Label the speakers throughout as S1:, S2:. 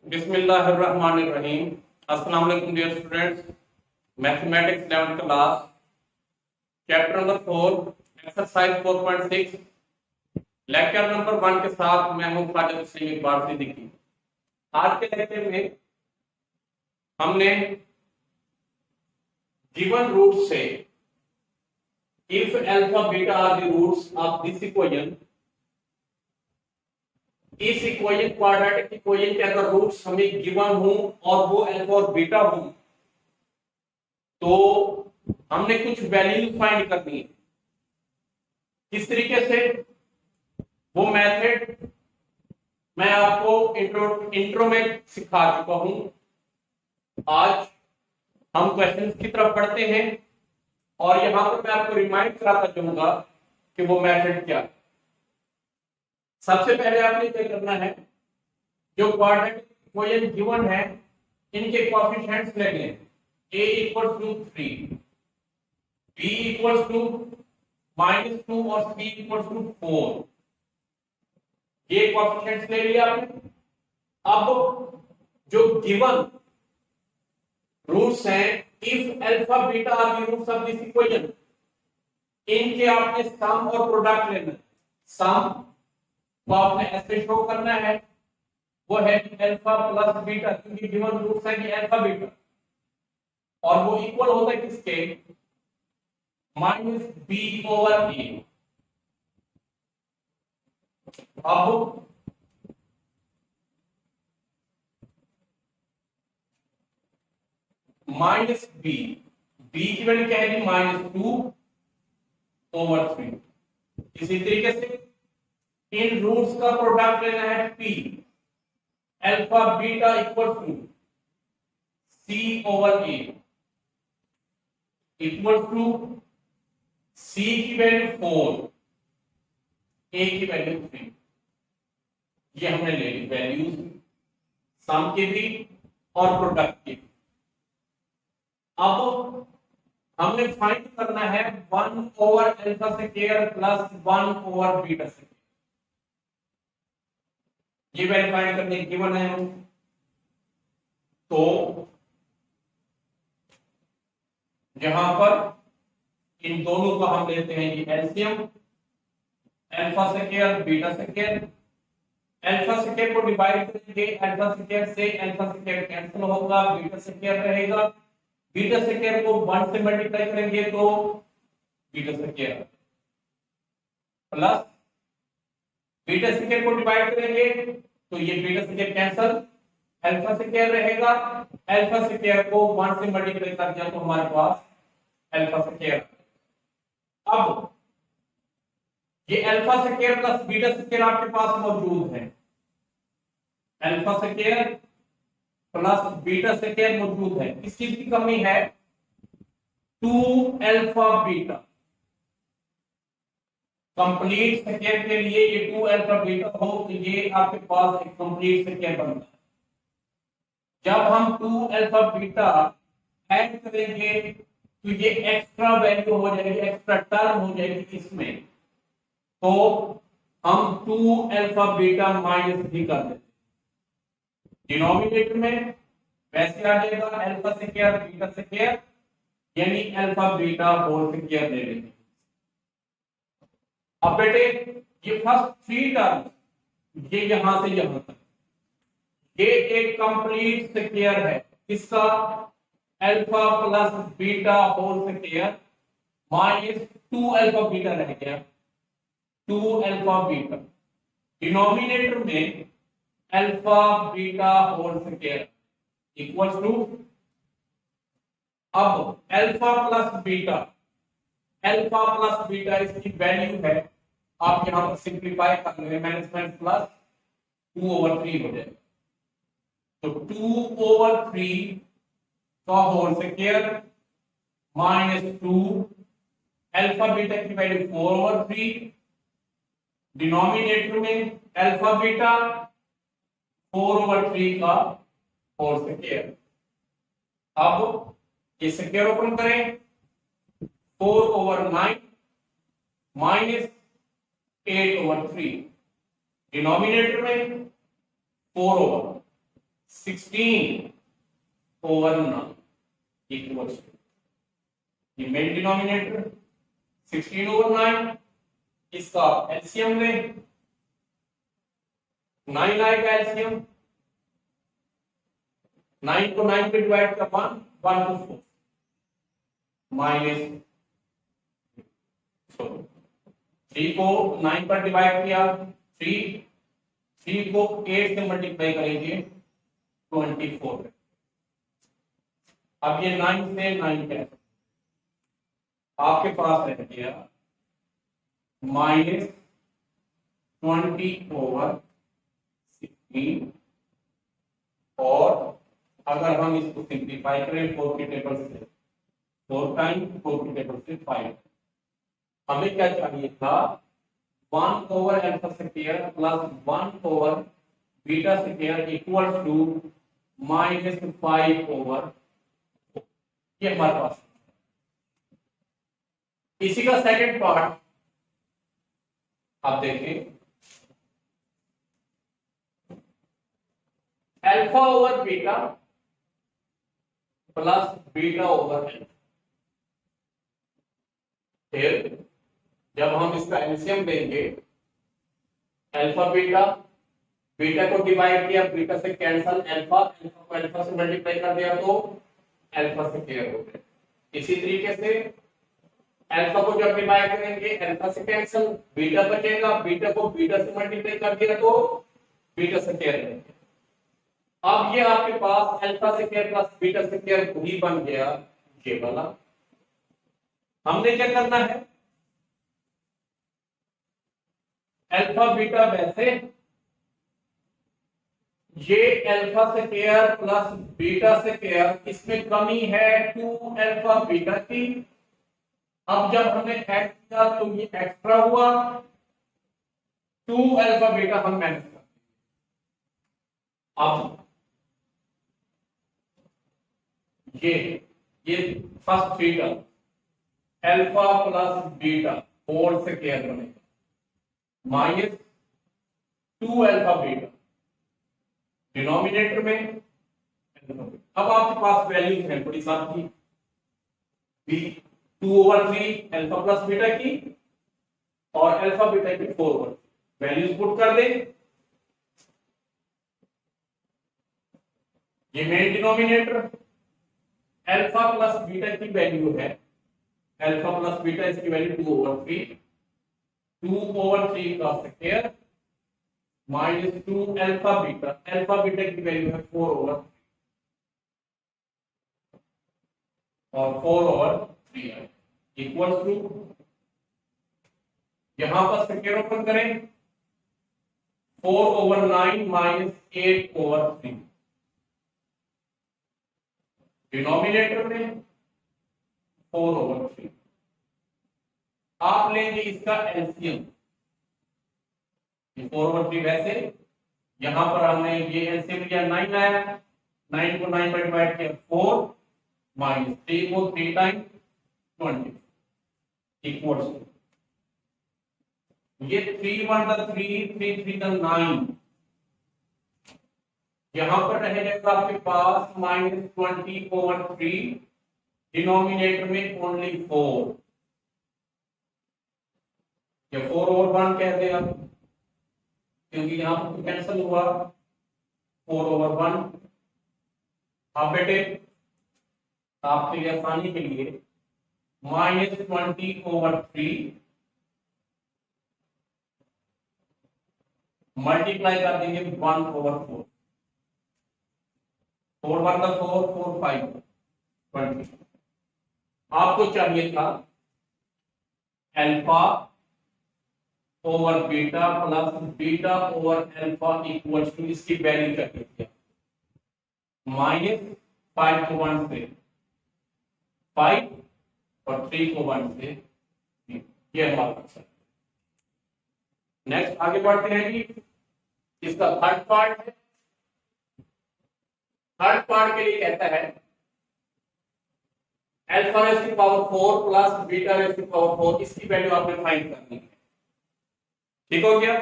S1: बिस्मिल्लाहिर्रहमानिर्रहीम। अस्सलाम वालेकुम dear students. Mathematics 11th class, chapter number 4, exercise 4.6, lecture number 1 के साथ मैं हूं फाजिल हुसैन इकबाल सिद्दीकी। आज के लेक्चर में हमने गिवन रूट से if alpha beta are the roots of this equation, इस इक्वेशन क्वाड्रेटिक इक्वेशन के अगर रूट्स हमें गिवन हो और वो अल्फा और बीटा हो तो हमने कुछ वैल्यू फाइंड करनी है। किस तरीके से, वो मेथड मैं आपको इंट्रो में सिखा चुका हूं। आज हम क्वेश्चंस की तरफ बढ़ते हैं और यहां पर मैं आपको रिमाइंड कराता जाऊंगा कि वो मेथड क्या है। सबसे पहले आपने क्या करना है, जो क्वाड्रेटिक इक्वेशन गिवन है इनके कोएफिशिएंट्स लेने हैं। a equals to 3, b equals to -2 और c इक्वल्स टू 4। ये कोएफिशिएंट्स ले लिया आपने। अब जो गिवन रूट्स हैं, if alpha beta are the roots of this equation, इनके आपने सम और प्रोडक्ट लेना है। सम को आपने ऐसे शो करना है, वो है अल्फा प्लस बीटा, क्योंकि गिवन रूट्स है कि अल्फा बीटा, और वो इक्वल होता है किसके, -b/a। अब -b की वैल्यू क्या है, -2/3। इसी तरीके से इन रूट्स का प्रोडक्ट लेना है p, alpha beta equal to c/a equal to c की वैल्यू 4, a की वैल्यू 3। ये हमने ले ली वैल्यूज सम की भी और प्रोडक्ट की भी। अब हमने फाइंड करना है 1/अल्फा स्क्वायर प्लस 1/बीटा स्क्वायर। ये वैल्यू फाइंड करने की गिवन है। तो यहां पर इन दोनों का हम लेते हैं ये LCM, alpha square beta square. Alpha square को डिवाइड करेंगे, अल्फा स्क्वायर से अल्फा स्क्वायर कैंसिल होगा, बीटा स्क्वायर रहेगा। बीटा स्क्वायर को 1 से मल्टीप्लाई करेंगे तो beta square plus beta square को डिवाइड करेंगे तो ये beta square cancel, alpha square रहेगा। अल्फा स्क्वायर को 1 से मल्टीप्लाई कर दिया तो हमारे पास अल्फा स्क्वायर। अब ये alpha square plus beta square आपके पास मौजूद है, alpha square plus beta square मौजूद है। किस चीज की कमी है, 2 बीटा। कंप्लीट स्क्वायर के लिए ये 2 बीटा हो तो ये आपके पास एक कंप्लीट स्क्वायर बनता है। जब हम 2 बीटा ऐड करेंगे तो ये एक्स्ट्रा वैल्यू हो जाएगी, एक्स्ट्रा टर्म हो जाएगी इसमें, तो हम 2 बीटा माइनस भी कर देते। डिनोमिनेटर में वैसे आ जाएगा अल्फा स्क्वायर बीटा स्क्वायर, यानी अल्फा बीटा होल स्क्वायर ले लेंगे। अब बेटे ये फर्स्ट 3 टर्म ये यहां से यहां तक, ये एक कंप्लीट स्क्वायर है। किसका, alpha plus beta whole square minus 2 beta रह गया, 2 बीटा। डिनोमिनेटर में alpha beta whole square equal to, अब alpha plus beta, alpha plus beta इसकी वैल्यू है, आप यहां पर सिंप्लीफाई कर लेंगे, -+ प्लस 2/3 हो जाएगा। तो 2/3 का होल स्क्वायर -2, अल्फा बीटा की वैल्यू 4/3, डिनोमिनेटर में अल्फा बीटा 4/3 का होल स्क्वायर। अब ये स्क्वायर ओपन करें, 4/9 माइनस 8/3, डिनोमिनेटर में 4/, 16/9 इक्वल्स टू, ये मेन डिनोमिनेटर 16/9, इसका एलसीएम लें, 9 आएगा एलसीएम, 9 को 9 पे डिवाइड कर 1 1 to 4 माइनस 3 को 9 पर डिवाइड किया 3 को 8 से मल्टीप्लाई करेंगे 24। अब ये 9 से 9 कैंसिल, आपके पास रह गया -20/16, और अगर हम इसको सिंप्लीफाई करें 4 के टेबल से 4 टाइम 4 के टेबल से 5, हमें क्या चाहिए था 1/α² प्लस 1/β² इक्वल टू -5/4, ये हमारे पास। इसी का सेकंड पार्ट आप देखें, α/β प्लस β/α। फिर जब हम इसका एलसीएम लेंगे, अल्फा बीटा को डिवाइड किया, बीटा से कैंसल, अल्फा को अल्फा से मल्टीप्लाई कर दिया तो अल्फा स्क्वायर हो गया। इसी तरीके से अल्फा को जब डिवाइड करेंगे अल्फा से कैंसल, बीटा बचेगा, बीटा को बीटा से मल्टीप्लाई कर दिया तो बीटा स्क्वायर रहेगा। अब ये आपके पास alpha square plus beta square ही बन गया ये वाला। हमने क्या करना है, अल्फा बीटा वैसे, ये alpha square plus beta square, इसमें कमी है 2 अल्फा बीटा की। अब जब हमने ऐड किया तो ये एक्स्ट्रा हुआ, 2 अल्फा बीटा हम मैनेज करते हैं। अब ये first three term alpha plus beta whole square बनेगा -2 अल्फा बीटा डिनोमिनेटर में। अब आपके पास वैल्यूज हैं बड़ी साथ की 2/3 अल्फा प्लस बीटा की और अल्फा बीटा की 4/3, वैल्यूज पुट कर दें। ये main denominator alpha plus beta की वैल्यू है, अल्फा प्लस बीटा इसकी वैल्यू 2/3 का स्क्वायर -2 अल्फा बीटा की वैल्यू है 4/3 और 4/3 है इक्वल्स टू, यहां पर स्क्वायर ओपन करें 4/9 -8/3, डिनोमिनेटर में 4/3। आप लेंगे इसका एलसीएम, 4/3 वैसे, यहां पर हमने ये एलसीएम लिया 9 आया, 9 को 9 पर डिवाइड किया 4 माइनस 3 को 3 टाइम 20 इक्वल्स टू, ये 3 1 3 3 3 9, यहां पर रह जाएगा आपके पास -20/3, डिनोमिनेटर में ओनली 4, ये 4/1 कह दें आप, क्योंकि यहां पर कैंसिल हुआ 4/1। अब बेटे आपके लिए आसानी के लिए -20/3 मल्टीप्लाई कर देंगे 1/4, 4 1 4 4 5 20। आपको चाहिए था alpha over beta plus beta over alpha equals to, इसकी वैल्यू चाहिए थी -5 को 1 से 5 और 3 को 1 से 3, ये हमारा आंसर। नेक्स्ट आगे बढ़ते हैं जी, इसका थर्ड पार्ट है। थर्ड पार्ट के लिए कहता है अल्फा रेज़ की पावर 4 प्लस बीटा रेज़ की पावर 4, इसकी वैल्यू आपने फाइंड करनी है। ठीक हो गया।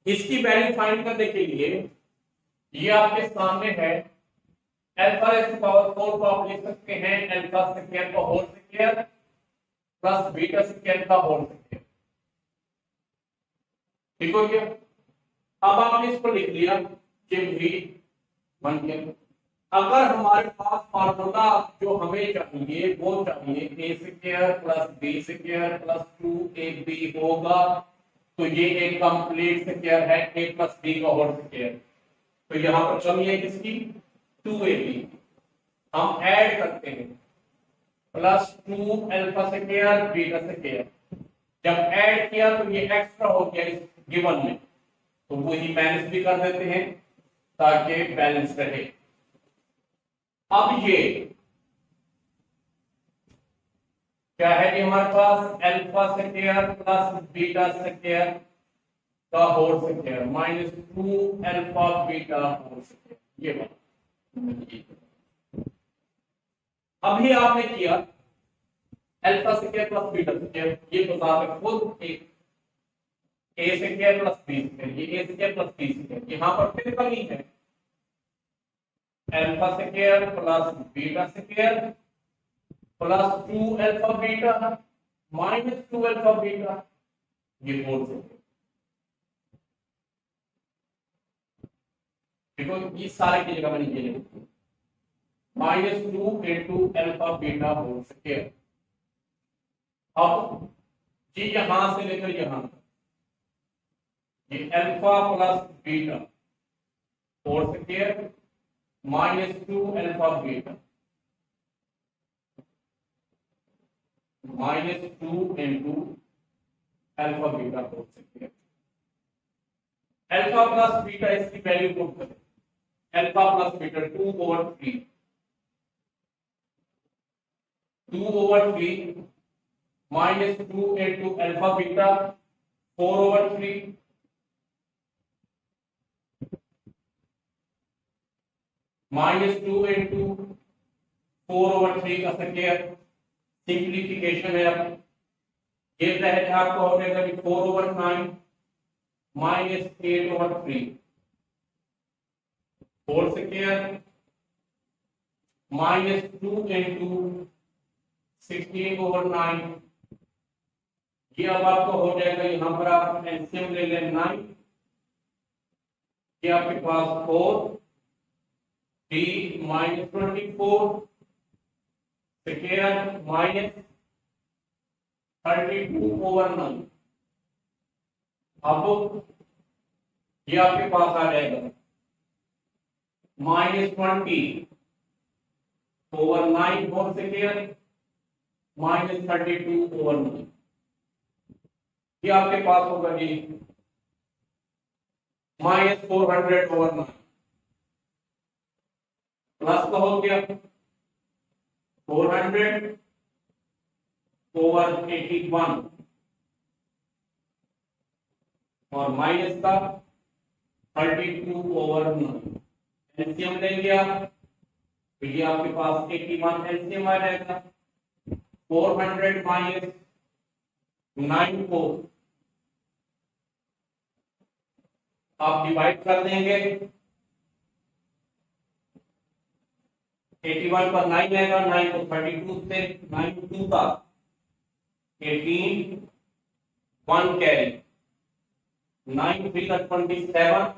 S1: इसकी वैल्यू फाइंड करने के लिए ये आपके सामने है। अल्फा रेज़ टू पावर 4 को आप लिख सकते हैं अल्फा स्क्वायर का whole square plus beta square का होल स्क्वायर। ठीक हो गया। अब आपने इसको लिख लिया कि भी बन गया। अगर हमारे पास फार्मूला जो हमें चाहिए वो चाहिए A square plus B square plus 2ab होगा, तो ये एक कंप्लीट स्क्वायर है a प्लस b का होल स्क्वायर। तो यहां पर कमी है किसकी? 2ab। हम ऐड करते हैं plus 2 alpha square beta square. जब ऐड किया तो ये एक्स्ट्रा हो गया इस गिवन में, तो वही माइनस भी कर देते हैं ताकि बैलेंस रहे। अब ये क्या है कि हमारे पास alpha square plus beta square का whole square minus 2 alpha beta whole square. ये बात अभी आपने किया alpha square plus beta square, ये बता रहे खुद एक A square plus B square, ये A square plus B square. यहां पर फिर कमी है alpha square plus beta square plus 2 alpha beta minus 2 alpha beta, ये होल स्क्वायर। देखो ये सारे की जगह मैंने ये लिखा minus 2 into alpha beta whole square. अब जी यहां से लेकर यहां तक ये alpha plus beta whole square minus 2 alpha beta minus 2 into alpha beta whole square. Alpha plus beta इसकी वैल्यू पुट करें, alpha plus beta 2/3 2/3 minus 2 into alpha beta 4/3 minus 2 into 4/3 का स्क्वायर। सिंप्लीफिकेशन है। अब ये रहे आपको हो जाएगा 4/9 minus 8/3 whole square minus 2 into 16/9। ये अब आपको हो जाएगा, यहां पर आप एलसीएम ले लें 9, ये आपके पास 4 3 माइनस 24 स्क्वायर माइनस 32/9। अब ये आपके पास आ जाएगा माइनस 20/9 होल स्क्वायर माइनस 32/9। ये आपके पास होगा जी माइनस 400/9 प्लस का हो गया 400/81 और माइनस का 32/9। एलसीएम लेंगे आप तो ये आपके पास 81 एलसीएम आ जाएगा। 400 माइनस 9 को आप डिवाइड कर देंगे, 81 पर 9 आएगा, 9 को 32 से 9 2 का 18 1 कैरी 9 3 का 27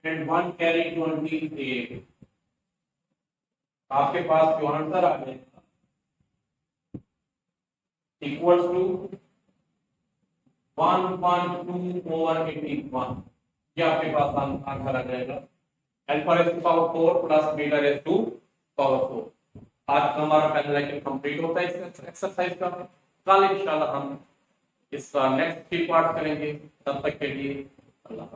S1: एंड 1 कैरी 28। आपके पास जो आंसर आ जाएगा इक्वल्स टू 112/81। ये आपके पास आंसर आ जाएगा alpha raise to power 4 plus beta raise to power 4। आज का हमारा पहला लेक्चर कंप्लीट होता है इस एक्सरसाइज का। कल इंशाल्लाह हम इसका नेक्स्ट 3 पार्ट करेंगे। तब तक के लिए अल्लाह।